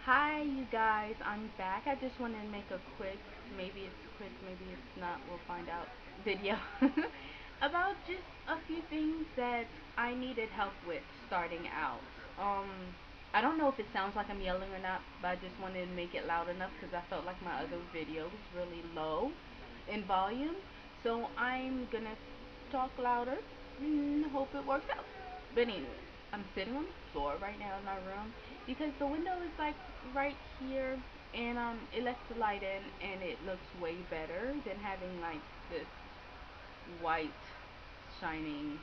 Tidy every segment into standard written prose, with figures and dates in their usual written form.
Hi, you guys. I'm back. I just wanted to make a quick, maybe it's quick, maybe it's not, we'll find out, video about just a few things that I needed help with starting out. I don't know if it sounds like I'm yelling or not, but I just wanted to make it loud enough because I felt like my other video was really low in volume. So I'm gonna talk louder and hope it works out. But anyway, I'm sitting on the floor right now in my room because the window is like right here, and it lets the light in and it looks way better than having like this white shining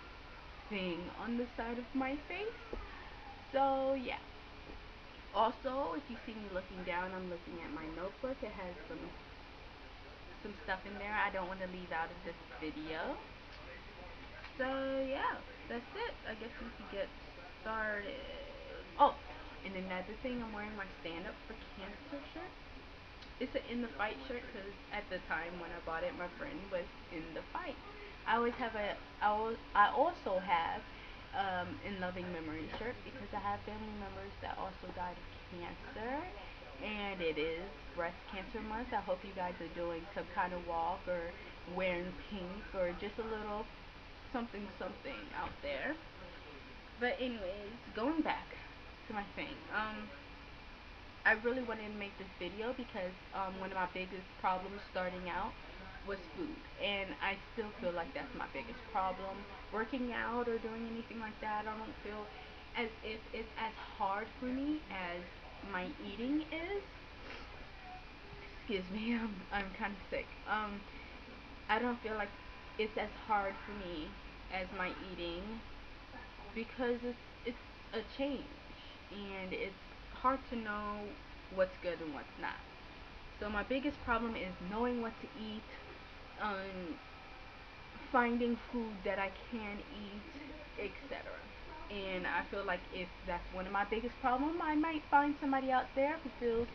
thing on the side of my face. So yeah. Also, if you see me looking down, I'm looking at my notebook. It has some stuff in there I don't want to leave out of this video. So yeah, that's it. I guess we could get started. Oh, and another thing, I'm wearing my Stand Up for Cancer shirt. It's an In the Fight shirt because at the time when I bought it, my friend was in the fight. I always have a. I also have in loving memory shirt because I have family members that also died of cancer, and it is breast cancer month. I hope you guys are doing some kind of walk or wearing pink or just a little something something out there. But anyways, going back to my thing. I really wanted to make this video because one of my biggest problems starting out was food, and I still feel like that's my biggest problem. Working out or doing anything like that, I don't feel as if it's as hard for me as my eating is. Excuse me, I'm kind of sick. I don't feel like it's as hard for me as my eating because it's a change, and it's hard to know what's good and what's not. So my biggest problem is knowing what to eat, um, finding food that I can eat, etc. And I feel like if that's one of my biggest problems, I might find somebody out there who feels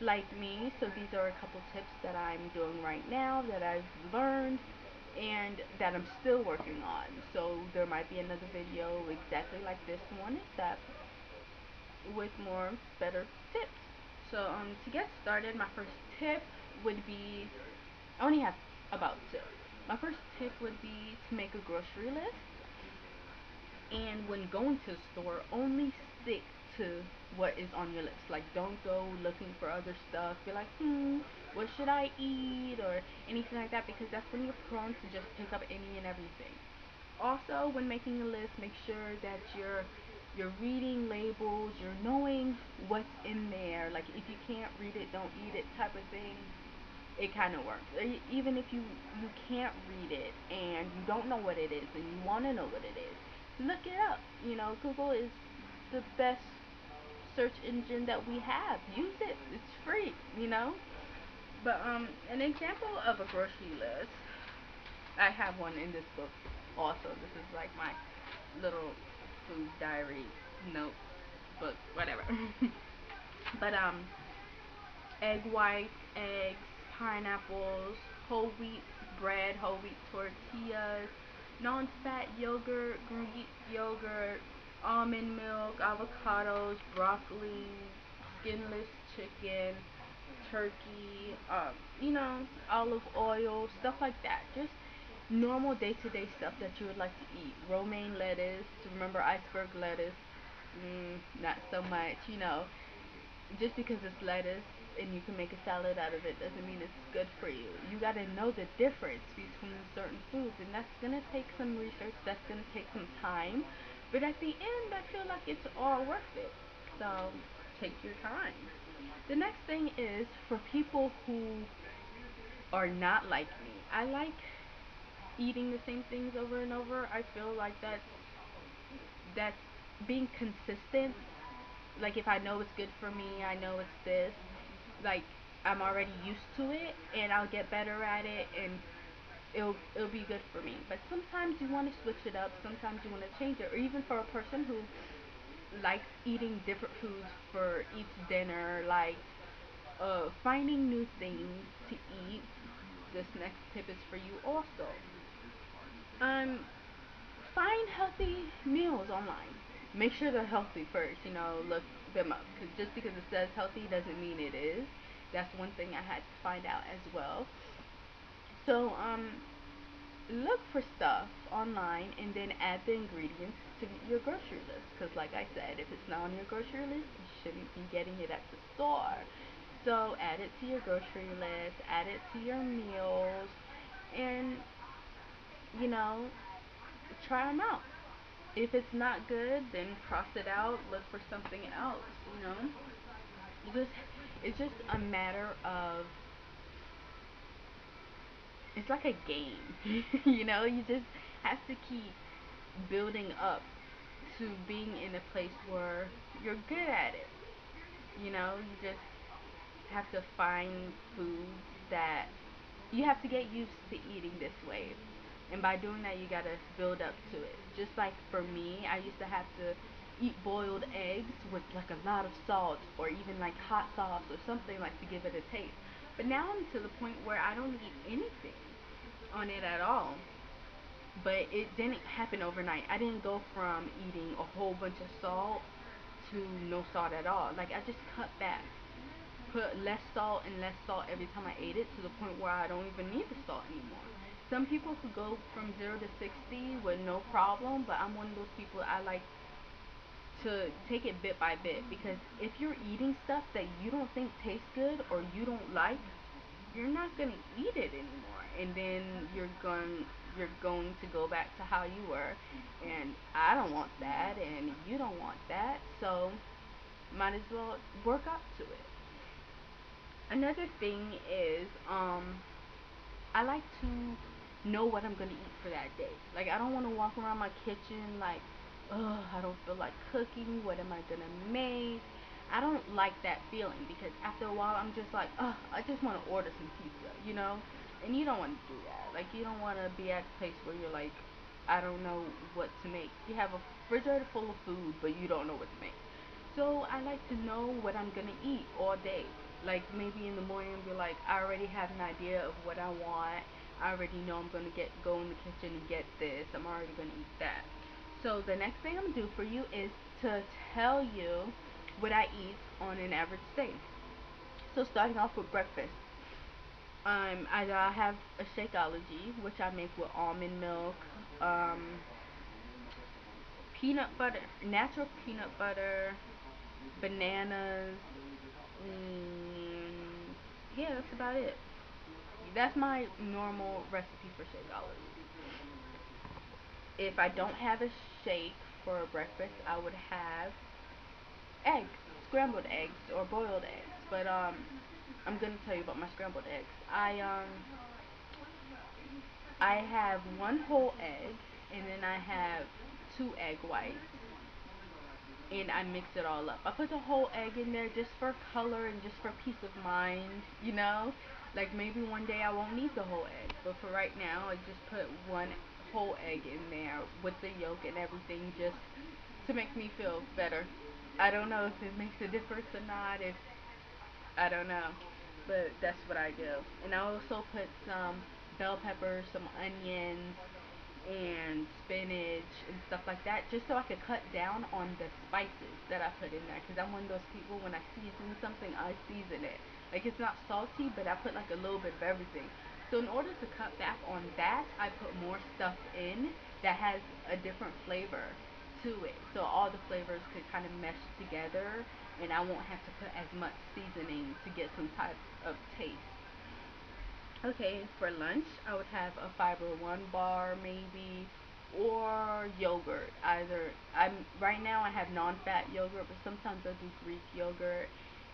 like me. So these are a couple tips that I'm doing right now that I've learned and that I'm still working on. So there might be another video exactly like this one, except with more better tips. So to get started, my first tip would be, I only have about two. My first tip would be to make a grocery list, and when going to the store, only stick to what is on your list. Like, don't go looking for other stuff. Be like, what should I eat or anything like that, because that's when you're prone to just pick up any and everything. Also, when making a list, make sure that you're reading labels, you're knowing what's in there. Like, if you can't read it, don't eat it type of thing. It kind of works. Even if you can't read it and you don't know what it is and you want to know what it is, look it up. Google is the best search engine that we have. Use it. It's free. But an example of a grocery list, I have one in this book also. This is like my little food diary notebook, whatever. But egg whites, eggs, pineapples, whole wheat bread, whole wheat tortillas, non-fat yogurt, Greek yogurt, almond milk, avocados, broccoli, skinless chicken, turkey, olive oil, stuff like that. Just normal day-to-day stuff that you would like to eat. Romaine lettuce, remember iceberg lettuce? Not so much. Just because it's lettuce and you can make a salad out of it doesn't mean it's good for you. You got to know the difference between certain foods, and that's going to take some research, that's going to take some time. But at the end, I feel like it's all worth it. So take your time. The next thing is for people who are not like me. I like eating the same things over and over. I feel like that's being consistent. Like, if I know it's good for me, I know it's this. Like, I'm already used to it, and I'll get better at it, and it'll be good for me. But sometimes you want to switch it up. Sometimes you want to change it. Or even for a person who likes eating different foods for each dinner, like finding new things to eat. This next tip is for you also. Um, find healthy meals online. make sure they're healthy first. Look them up. Cause just because it says healthy doesn't mean it is. That's one thing I had to find out as well. So look for stuff online and then add the ingredients to your grocery list. Because like I said, if it's not on your grocery list, you shouldn't be getting it at the store. So add it to your grocery list, add it to your meals, and you know, try them out. If it's not good, then cross it out. Look for something else. You know, you just it's just a matter of it's like a game. You just have to keep building up to being in a place where you're good at it. You just have to find foods that you have to get used to eating this way. And by doing that, you gotta build up to it. Just like for me, I used to have to eat boiled eggs with like a lot of salt or even like hot sauce or something like to give it a taste. But now I'm to the point where I don't eat anything on it at all. But it didn't happen overnight. I didn't go from eating a whole bunch of salt to no salt at all. Like I just cut back, put less salt and less salt every time I ate it to the point where I don't even need the salt anymore. Some people could go from 0 to 60 with no problem, but I'm one of those people. I like to take it bit by bit because if you're eating stuff that you don't think tastes good or you don't like, you're not gonna eat it anymore, and then you're going to go back to how you were, and I don't want that, and you don't want that, so might as well work up to it. Another thing is, I like to know what I'm gonna eat for that day. Like I don't want to walk around my kitchen like, ugh, I don't feel like cooking. What am I gonna make? I don't like that feeling because after a while I'm just like, ugh, I just want to order some pizza. And you don't want to do that. Like you don't want to be at a place where you're like, I don't know what to make. You have a refrigerator full of food, but you don't know what to make. So I like to know what I'm gonna eat all day. Like maybe in the morning, be like, I already have an idea of what I want. I already know I'm gonna go in the kitchen and get this. I'm already gonna eat that. So the next thing I'm gonna do for you is to tell you what I eat on an average day. So starting off with breakfast, I have a Shakeology, which I make with almond milk, um, peanut butter, natural peanut butter, bananas. Mm, yeah, that's about it. That's my normal recipe for Shakeology. If I don't have a shake for breakfast, I would have eggs, scrambled eggs or boiled eggs. But I'm gonna tell you about my scrambled eggs. I have one whole egg, and then I have two egg whites, and I mix it all up. I put the whole egg in there just for color and just for peace of mind. Like maybe one day I won't need the whole egg, but for right now, I just put one whole egg in there with the yolk and everything just to make me feel better. I don't know if it makes a difference or not, if I don't know, but that's what I do. And I also put some bell peppers, some onions, and spinach and stuff like that, just so I could cut down on the spices that I put in there. Because I'm one of those people, when I season something, I season it. Like it's not salty, but I put like a little bit of everything. So in order to cut back on that, I put more stuff in that has a different flavor to it. So all the flavors could kind of mesh together, and I won't have to put as much seasoning to get some type of taste. Okay, for lunch, I would have a Fiber One bar maybe, or yogurt. Either I'm right now I have non-fat yogurt, but sometimes I do Greek yogurt,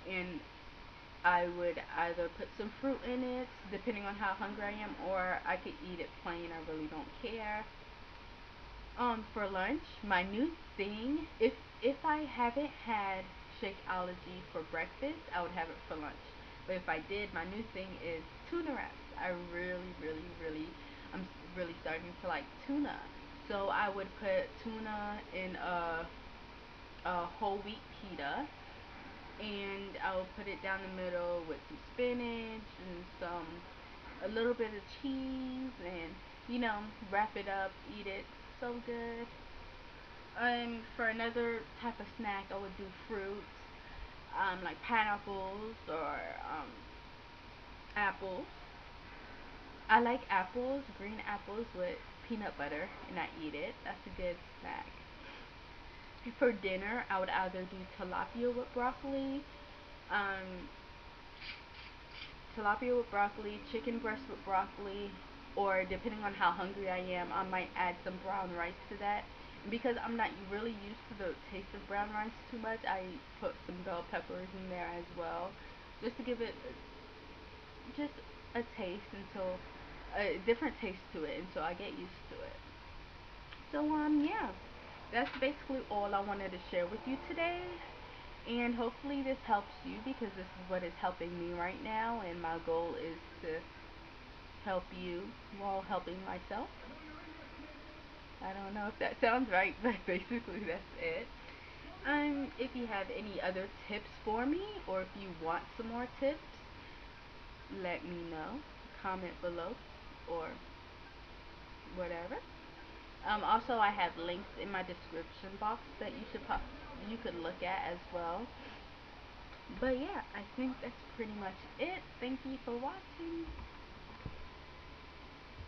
and I would either put some fruit in it, depending on how hungry I am, or I could eat it plain. I really don't care. For lunch, my new thing, if I haven't had Shakeology for breakfast, I would have it for lunch. But if I did, my new thing is tuna wraps. I really, really, really, I'm really starting to like tuna. So I would put tuna in a whole wheat pita, and I will put it down the middle with some spinach and a little bit of cheese, and wrap it up, eat it. So good. For another type of snack, I would do fruits, like pineapples or apples. I like apples, green apples with peanut butter, and I eat it. That's a good snack. For dinner, I would either do tilapia with broccoli, um, chicken breast with broccoli, or depending on how hungry I am, I might add some brown rice to that. And because I'm not really used to the taste of brown rice too much, I put some bell peppers in there as well, just to give it just a taste until a different taste to it until I get used to it. So yeah, that's basically all I wanted to share with you today. And hopefully this helps you because this is what is helping me right now, and my goal is to help you while helping myself. I don't know if that sounds right, but basically that's it. If you have any other tips for me, or if you want some more tips, let me know. Comment below, or whatever. Also, I have links in my description box that you could look at as well. But yeah, I think that's pretty much it. Thank you for watching.